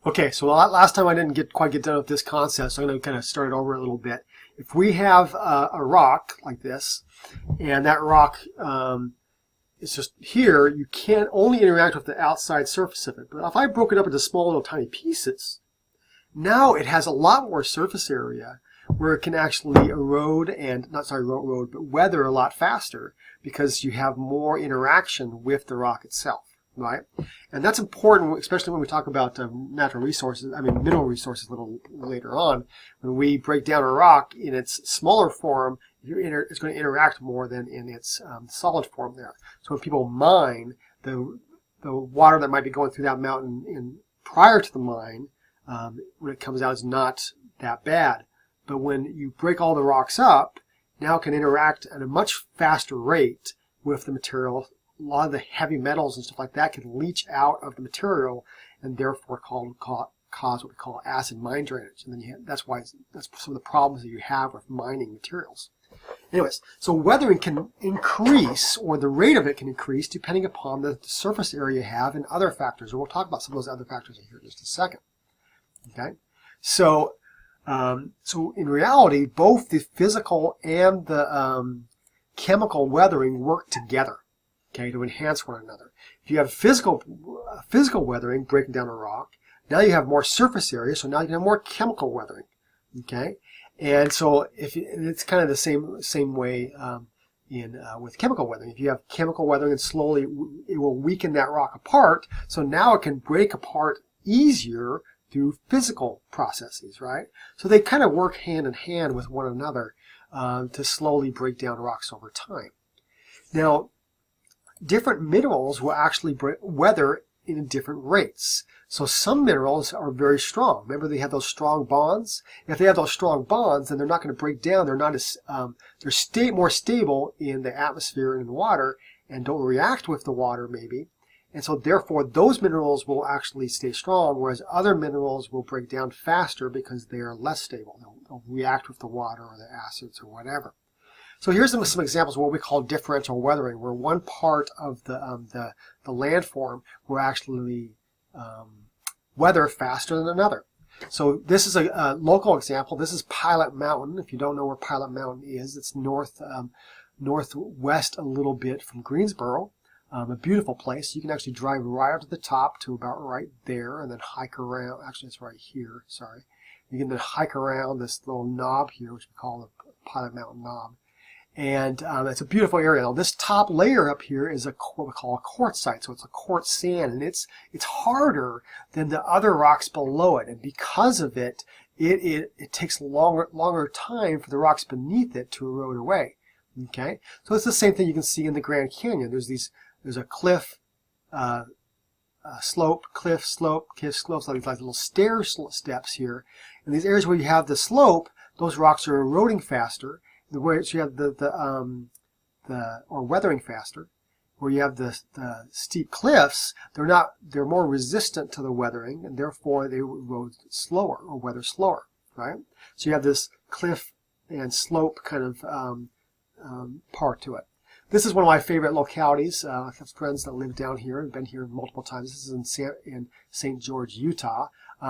Okay, so last time I didn't quite get done with this concept, so I'm going to kind of start it over a little bit. If we have a rock like this, and that rock is just here, you can only interact with the outside surface of it. But if I broke it up into small little tiny pieces, now it has a lot more surface area where it can actually erode, but weather a lot faster because you have more interaction with the rock itself. Right, and that's important, especially when we talk about natural resources. Mineral resources a little later on. When we break down a rock in its smaller form, it's going to interact more than in its solid form there. So when people mine, the water that might be going through that mountain prior to the mine, when it comes out, is not that bad. But when you break all the rocks up, now it can interact at a much faster rate with the material. A lot of the heavy metals and stuff like that can leach out of the material and therefore cause what we call acid mine drainage. And then that's some of the problems that you have with mining materials. Anyways, so weathering can increase, or the rate of it can increase, depending upon the surface area you have and other factors. And we'll talk about some of those other factors here in just a second. Okay, so in reality, both the physical and the chemical weathering work together. Okay, to enhance one another. If you have physical weathering, breaking down a rock, now you have more surface area, so now you have more chemical weathering. Okay, and so it's kind of the same way with chemical weathering. If you have chemical weathering, and slowly it will weaken that rock apart, so now it can break apart easier through physical processes, right? So they kind of work hand in hand with one another to slowly break down rocks over time. Now, different minerals will actually weather in different rates. So some minerals are very strong. Remember, they have those strong bonds. If they have those strong bonds, then they're not going to break down. They're not as they're more stable in the atmosphere and in the water, and don't react with the water maybe. And so therefore, those minerals will actually stay strong, whereas other minerals will break down faster because they are less stable. They'll react with the water or the acids or whatever. So here's some examples of what we call differential weathering, where one part of the landform will actually weather faster than another. So this is a local example. This is Pilot Mountain. If you don't know where Pilot Mountain is, it's northwest a little bit from Greensboro. A beautiful place. You can actually drive right up to the top to about right there and then hike around. Actually, it's right here. Sorry. You can then hike around this little knob here, which we call the Pilot Mountain Knob. And it's a beautiful area. Now, this top layer up here is what we call a quartzite. So it's a quartz sand, and it's harder than the other rocks below it. And because of it, it takes longer time for the rocks beneath it to erode away. Okay, so it's the same thing you can see in the Grand Canyon. There's a cliff, slope, cliff, slope, cliff, slope. So these like little stair steps here. And these areas where you have the slope, those rocks are eroding faster. Where you have or weathering faster, where you have the steep cliffs, they're more resistant to the weathering, and therefore they erode slower or weather slower, right? So you have this cliff and slope kind of part to it. This is one of my favorite localities. I have friends that live down here and been here multiple times. This is in St. George, Utah.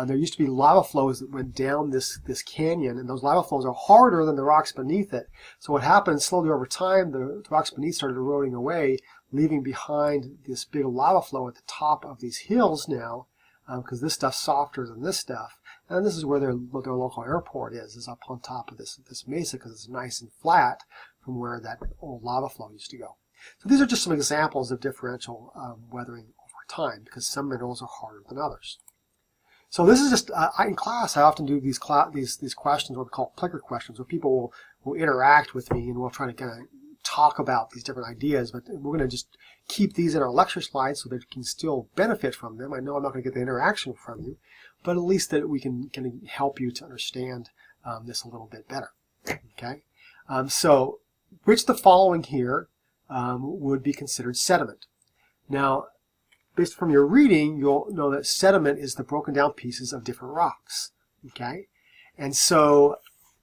There used to be lava flows that went down this canyon, and those lava flows are harder than the rocks beneath it. So what happened slowly over time, the rocks beneath started eroding away, leaving behind this big lava flow at the top of these hills now, because this stuff's softer than this stuff. And this is where their local airport is up on top of this mesa, because it's nice and flat from where that old lava flow used to go. So these are just some examples of differential weathering over time, because some minerals are harder than others. So this is just, in class, I often do these questions, what we call clicker questions, where people will interact with me and we'll try to kind of talk about these different ideas, but we're going to just keep these in our lecture slides so that you can still benefit from them. I know I'm not going to get the interaction from you, but at least that we can help you to understand this a little bit better. Okay? So, which the following here would be considered sediment? Now, based from your reading, you'll know that sediment is the broken down pieces of different rocks. Okay? And so,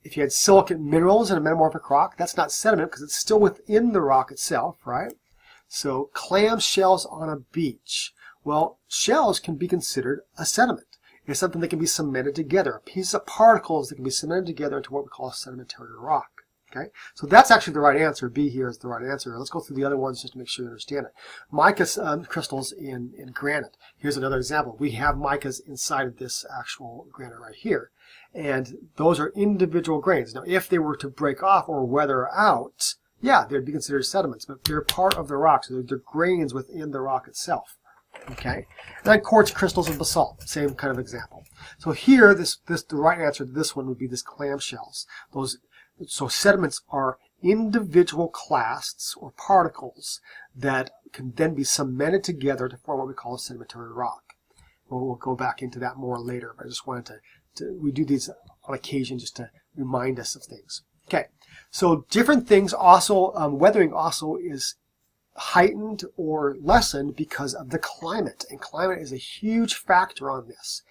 if you had silicate minerals in a metamorphic rock, that's not sediment because it's still within the rock itself, right? So, clam shells on a beach. Well, shells can be considered a sediment. is something that can be cemented together, a piece of particles that can be cemented together into what we call a sedimentary rock. Okay, so that's actually the right answer. B here is the right answer. Let's go through the other ones just to make sure you understand it. Mica crystals in granite. Here's another example. We have micas inside of this actual granite right here. And those are individual grains. Now, if they were to break off or weather out, yeah, they'd be considered sediments, but they're part of the rock, so they're grains within the rock itself. Okay, and then quartz crystals and basalt, same kind of example. So here, the right answer to this one would be this clamshells. So sediments are individual clasts or particles that can then be cemented together to form what we call a sedimentary rock. We'll go back into that more later, but I just wanted we do these on occasion just to remind us of things. Okay, so different things also, weathering also is heightened or lessened because of the climate, and climate is a huge factor on this.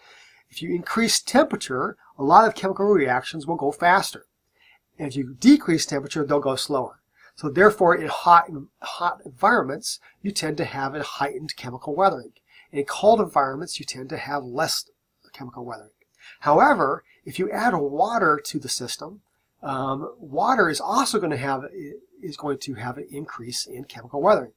If you increase temperature, a lot of chemical reactions will go faster. And if you decrease temperature, they'll go slower. So therefore, in hot environments, you tend to have a heightened chemical weathering. In cold environments, you tend to have less chemical weathering. However, if you add water to the system, water is also going to have an increase in chemical weathering.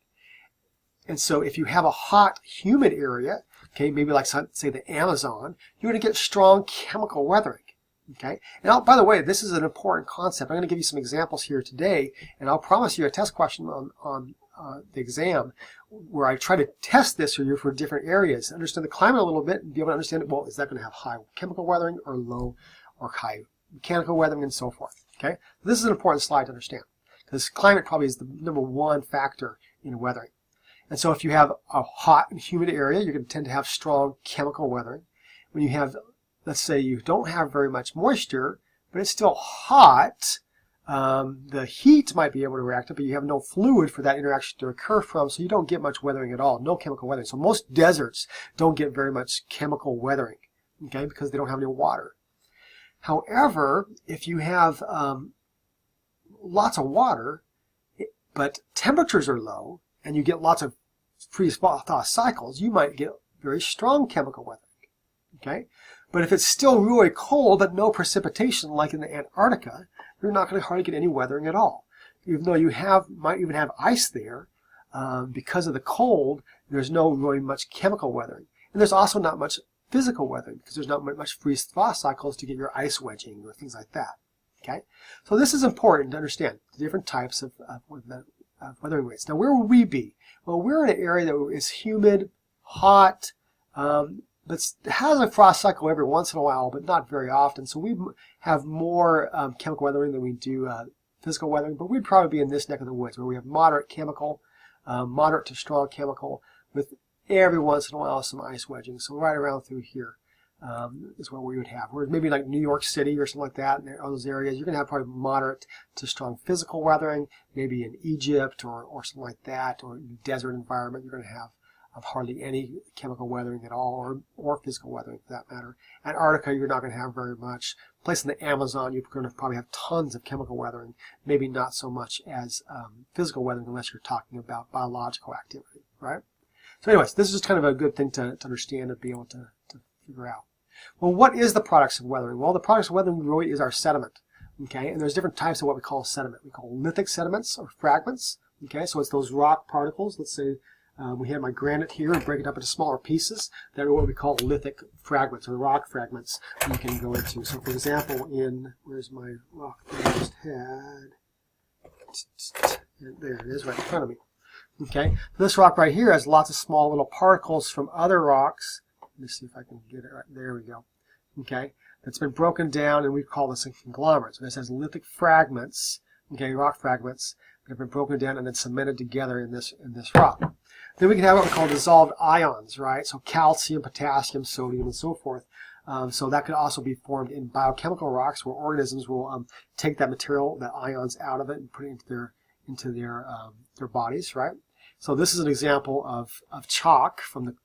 And so if you have a hot, humid area, okay, maybe like say the Amazon, you're going to get strong chemical weathering. Okay, and by the way, this is an important concept. I'm going to give you some examples here today, and I'll promise you a test question on the exam where I try to test this for you for different areas. Understand the climate a little bit and be able to understand, well, is that going to have high chemical weathering or low or high mechanical weathering and so forth. Okay, this is an important slide to understand because climate probably is the #1 factor in weathering. And so if you have a hot and humid area, you're going to tend to have strong chemical weathering. When you have, let's say you don't have very much moisture, but it's still hot, the heat might be able to react, but you have no fluid for that interaction to occur from, so you don't get much weathering at all, no chemical weathering. So most deserts don't get very much chemical weathering, okay, because they don't have any water. However, if you have lots of water, but temperatures are low, and you get lots of freeze-thaw cycles, you might get very strong chemical weathering, okay? But if it's still really cold but no precipitation, like in the Antarctica, you're not going to hardly get any weathering at all. Even though you might even have ice there, because of the cold, there's no really much chemical weathering. And there's also not much physical weathering because there's not much freeze-thaw cycles to get your ice wedging or things like that. Okay, so this is important to understand the different types of weathering rates. Now, where would we be? Well, we're in an area that is humid, hot, but has a frost cycle every once in a while, but not very often. So we have more chemical weathering than we do physical weathering, but we'd probably be in this neck of the woods where we have moderate chemical, moderate to strong chemical, with every once in a while some ice wedging. So right around through here is what we would have. Whereas maybe like New York City or something like that, in those areas, you're going to have probably moderate to strong physical weathering. Maybe in Egypt or something like that, or in a desert environment, you're going to have hardly any chemical weathering at all, or physical weathering for that matter. Antarctica, you're not going to have very much. Place in the Amazon, you're going to probably have tons of chemical weathering, maybe not so much as physical weathering unless you're talking about biological activity, right? So anyways, this is just kind of a good thing to understand and be able to figure out. Well, what is the products of weathering? Well, the products of weathering really is our sediment, okay? And there's different types of what we call sediment. We call lithic sediments or fragments, okay? So it's those rock particles. Let's say we have my granite here and break it up into smaller pieces. That are what we call lithic fragments or rock fragments you can go into. So for example, where's my rock that I just had? There it is right in front of me. Okay, this rock right here has lots of small little particles from other rocks. Let me see if I can get it right. There we go. Okay, that's been broken down, and we call this a conglomerate. So this has lithic fragments, okay, rock fragments that have been broken down and then cemented together in this rock. Then we can have what we call dissolved ions, right? So calcium, potassium, sodium, and so forth. So that could also be formed in biochemical rocks, where organisms will take that material, the ions, out of it and put it into their bodies, right? So this is an example of chalk from the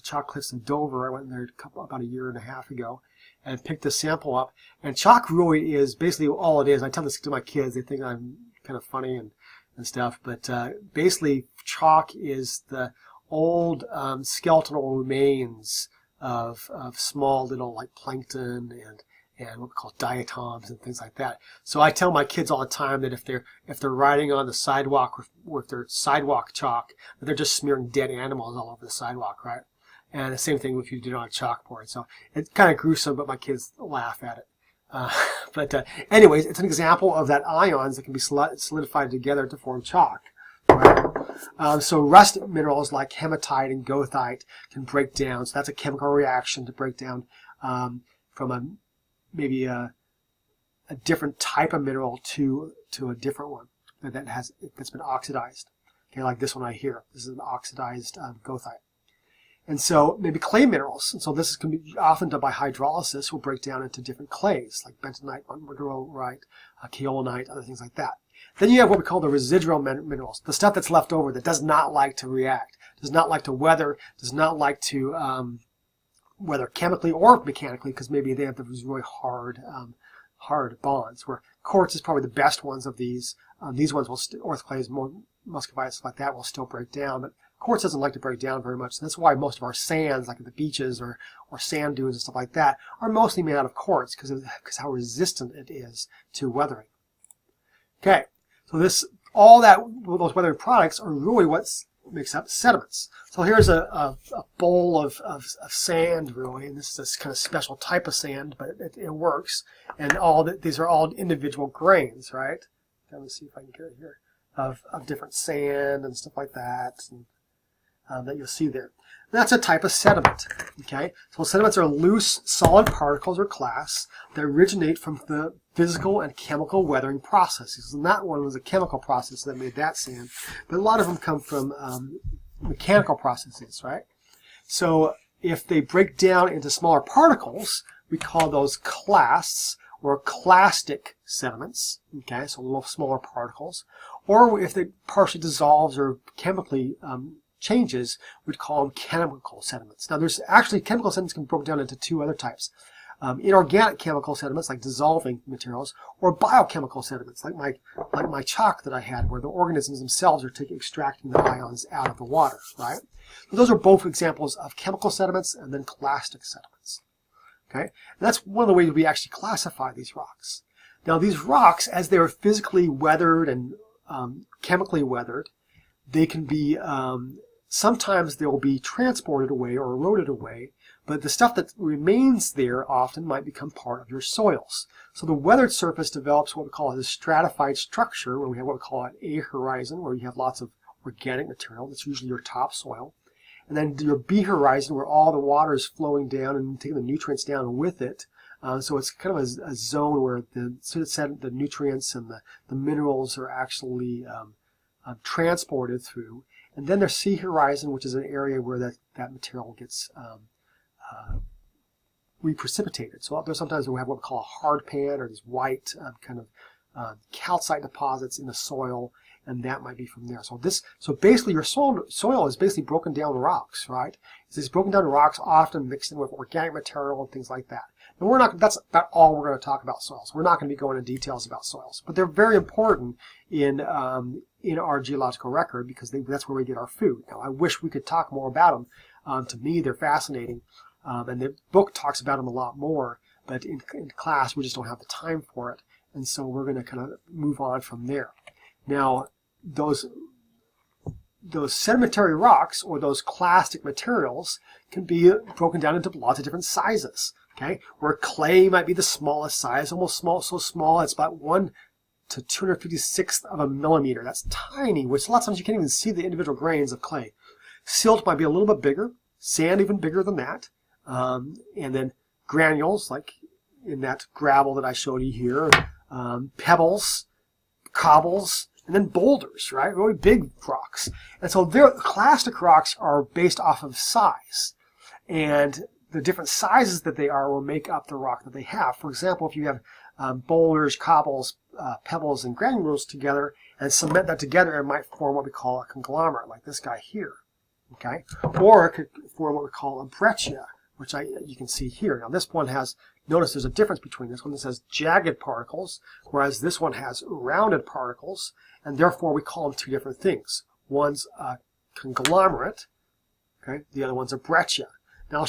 chalk cliffs in Dover. I went there about a year and a half ago and picked this sample up. And chalk really is basically all it is. I tell this to my kids. They think I'm kind of funny and stuff. But basically, chalk is the old skeletal remains of small little like plankton and what we call diatoms and things like that. So I tell my kids all the time that if they're riding on the sidewalk with their sidewalk chalk, that they're just smearing dead animals all over the sidewalk, right? And the same thing if you do it on a chalkboard. So it's kind of gruesome, but my kids laugh at it. Anyways, it's an example of that ions that can be solidified together to form chalk. Right? So rust minerals like hematite and goethite can break down. So that's a chemical reaction to break down from maybe a different type of mineral to a different one that's been oxidized. Okay, like this one right here. This is an oxidized goethite. And so maybe clay minerals, and so this can be often done by hydrolysis, will break down into different clays, like bentonite, monazite, kaolinite, other things like that. Then you have what we call the residual minerals, the stuff that's left over that does not like to react, does not like to weather, does not like to weather chemically or mechanically, because maybe they have those really hard bonds, where quartz is probably the best ones of these. These ones will, orthoclase, muscovite, stuff like that, will still break down, but quartz doesn't like to break down very much. And that's why most of our sands, like at the beaches or sand dunes and stuff like that, are mostly made out of quartz because how resistant it is to weathering. Okay, so those weathering products are really what makes up sediments. So here's a bowl of sand, really, and this is this kind of special type of sand, but it works. And these are all individual grains, right? Let me see if I can get it here of different sand and stuff like that. And, that you'll see there. That's a type of sediment. Okay, so sediments are loose, solid particles or clasts that originate from the physical and chemical weathering processes. And that one was a chemical process that made that sand, but a lot of them come from mechanical processes, right? So if they break down into smaller particles, we call those clasts or clastic sediments. Okay, so little smaller particles. Or if they partially dissolves or chemically changes, we'd call them chemical sediments. Now, there's actually chemical sediments can be broken down into two other types. Inorganic chemical sediments, like dissolving materials, or biochemical sediments, like my chalk that I had, where the organisms themselves are extracting the ions out of the water, right? So those are both examples of chemical sediments and then clastic sediments. Okay? And that's one of the ways we actually classify these rocks. Now, these rocks, as they're physically weathered and chemically weathered, they can be sometimes they'll be transported away or eroded away, but the stuff that remains there often might become part of your soils. So the weathered surface develops what we call a stratified structure, where we have what we call an A horizon, where you have lots of organic material. That's usually your topsoil. And then your B horizon, where all the water is flowing down and taking the nutrients down with it. So it's kind of a zone where the nutrients and the minerals are actually transported through. And then there's C horizon, which is an area where that material gets reprecipitated. So there's sometimes we have what we call a hard pan, or these white kind of calcite deposits in the soil, and that might be from there. So basically your soil is basically broken down rocks, right? It's broken down rocks, often mixed in with organic material and things like that. And that's about all we're going to talk about soils. We're not going to be going into details about soils, but they're very important in our geological record, because that's where we get our food. Now, I wish we could talk more about them. To me, they're fascinating, and the book talks about them a lot more, but in class, we just don't have the time for it, and so we're going to kind of move on from there. Now, those sedimentary rocks, or those clastic materials, can be broken down into lots of different sizes. Okay, where clay might be the smallest size, so small it's about 1 to 256th of a millimeter. That's tiny, which a lot of times you can't even see the individual grains of clay. Silt might be a little bit bigger, sand even bigger than that, and then granules, like in that gravel that I showed you here, pebbles, cobbles, and then boulders, right? Really big rocks. And so clastic rocks are based off of size, and the different sizes that they are will make up the rock that they have. For example, if you have boulders, cobbles, pebbles, and granules together and cement that together, it might form what we call a conglomerate, like this guy here. Okay, or it could form what we call a breccia, which you can see here. Now this one has, notice there's a difference between this one. This has jagged particles, whereas this one has rounded particles, and therefore we call them two different things. One's a conglomerate, okay, the other one's a breccia. Now we'll